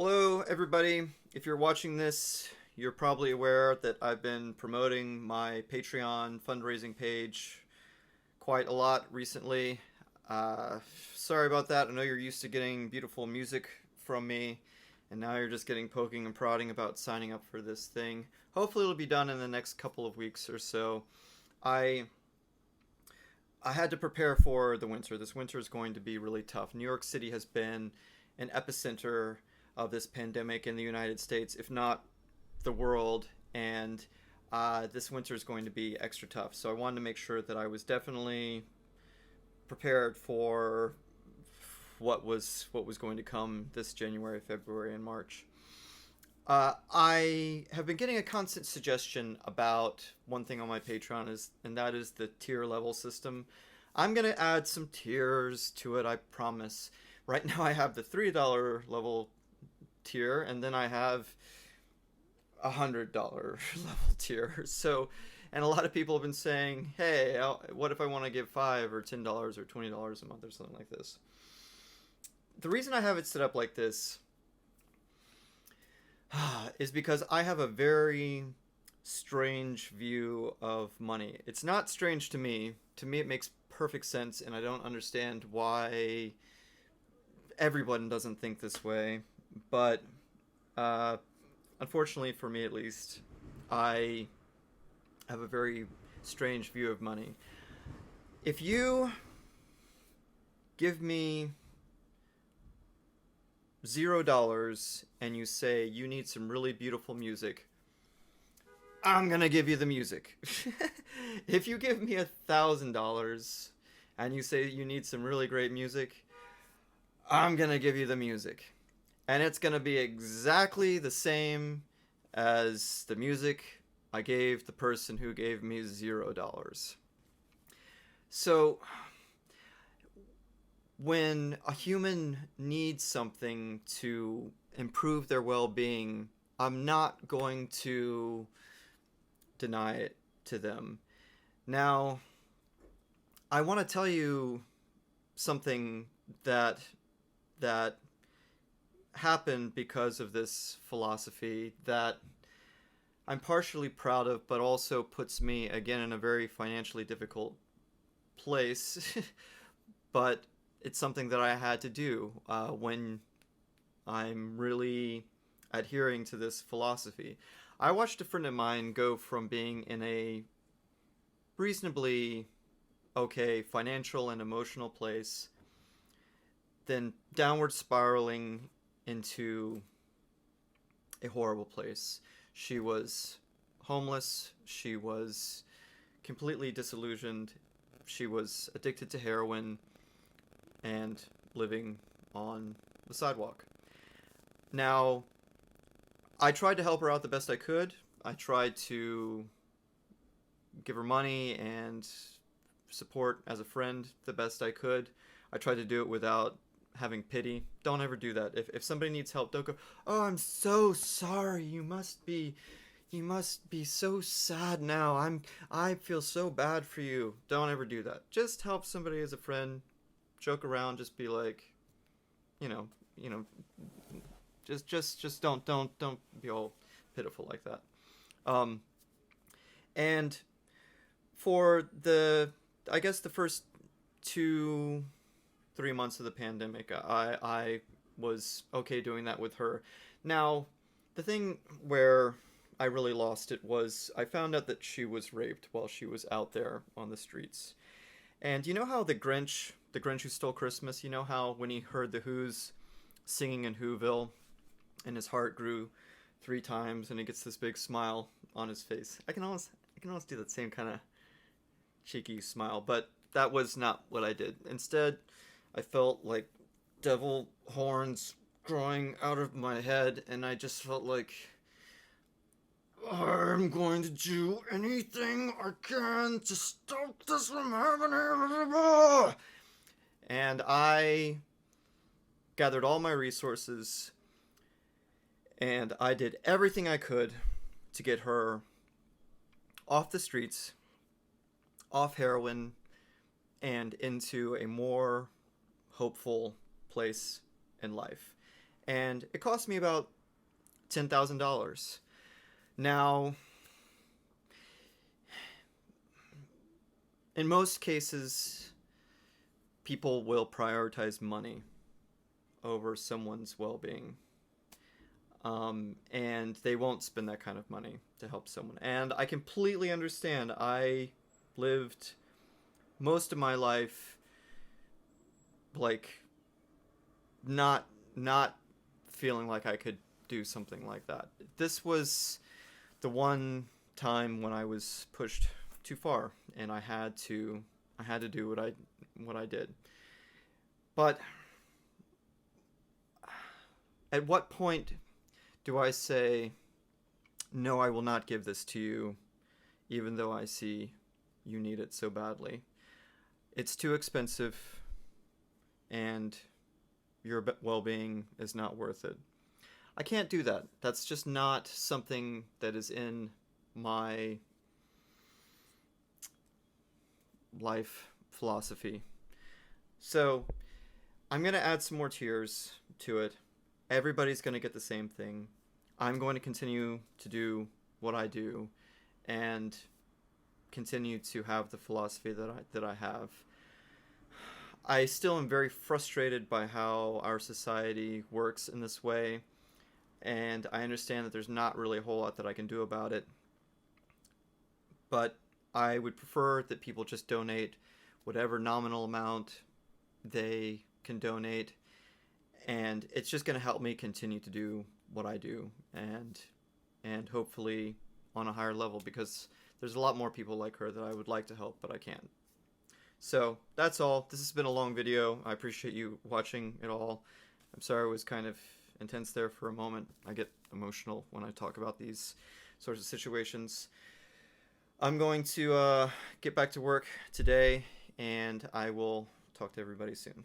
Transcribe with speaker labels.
Speaker 1: Hello, everybody. If you're watching this, you're probably aware that I've been promoting my Patreon fundraising page quite a lot recently. Uh, Sorry about that. I know you're used to getting beautiful music from me, and now you're just getting poking and prodding about signing up for this thing. Hopefully, it'll be done in the next couple of weeks or so. I I had to prepare for the winter. This winter is going to be really tough. New York City has been an epicenter of this pandemic in the United States, if not the world, and this winter is going to be extra tough. So I wanted to make sure that I was definitely prepared for what was going to come this January, February, and March. I have been getting a constant suggestion about one thing on my Patreon and that is the tier level system. I'm gonna add some tiers to it, I promise. Right now, I have the $3 level tier, and then I have $100 level tier. So, and a lot of people have been saying, "Hey, what if I want to give $5 or $10 or $20 a month or something like this?" The reason I have it set up like this is because I have a very strange view of money. It's not strange to me. To me, it makes perfect sense, and I don't understand why everyone doesn't think this way. But uh, unfortunately, for me at least, I have a very strange view of money. If you give me $0 and you say you need some really beautiful music, I'm gonna give you the music. If you give me $1,000 and you say you need some really great music, I'm gonna give you the music. And it's gonna be exactly the same as the music I gave the person who gave me $0. So, when a human needs something to improve their well being, I'm not going to deny it to them. Now, I want to tell you something that happened because of this philosophy that I'm partially proud of, but also puts me again in a very financially difficult place. But it's something that I had to do when I'm really adhering to this philosophy. I watched a friend of mine go from being in a reasonably okay financial and emotional place, then downward spiraling into a horrible place. She was homeless, she was completely disillusioned, she was addicted to heroin, and living on the sidewalk. Now, I tried to help her out the best I could. I tried to give her money and support as a friend the best I could. I tried to do it without having pity. Don't ever do that. If somebody needs help, don't go, "Oh, I'm so sorry. You must be so sad now. I feel so bad for you." Don't ever do that. Just help somebody as a friend. Joke around, just be like, you know, you know, just don't be all pitiful like that. Um, and for I guess the first 2 3 months of the pandemic, I was okay doing that with her. Now, the thing where I really lost it was I found out that she was raped while she was out there on the streets. And you know how the Grinch who stole Christmas, you know how when he heard the Who's singing in Whoville, and his heart grew 3 times, and he gets this big smile on his face. I can almost do that same kind of cheeky smile, but that was not what I did. Instead, I felt like devil horns growing out of my head, and I just felt like I'm going to do anything I can to stop this from happening. And I gathered all my resources and I did everything I could to get her off the streets, off heroin, and into a more hopeful place in life. and it cost me about $10,000. Now, in most cases, people will prioritize money over someone's well-being. And they won't spend that kind of money to help someone. And I completely understand. I lived most of my life like not feeling like I could do something like that. This was the one time when I was pushed too far, and I had to do what I did. But at what point do I say, no, I will not give this to you, even though I see you need it so badly? It's too expensive, and your well-being is not worth it. I can't do that. That's just not something that is in my life philosophy. So I'm going to add some more tiers to it. Everybody's going to get the same thing. I'm going to continue to do what I do and continue to have the philosophy that I have. I still am very frustrated by how our society works in this way, and I understand that there's not really a whole lot that I can do about it. But I would prefer that people just donate whatever nominal amount they can donate, and it's just going to help me continue to do what I do, and hopefully on a higher level, because there's a lot more people like her that I would like to help, but I can't. So that's all. This has been a long video. I appreciate you watching it all. I'm sorry it was kind of intense there for a moment. I get emotional when I talk about these sorts of situations. I'm going to get back to work today, and I will talk to everybody soon.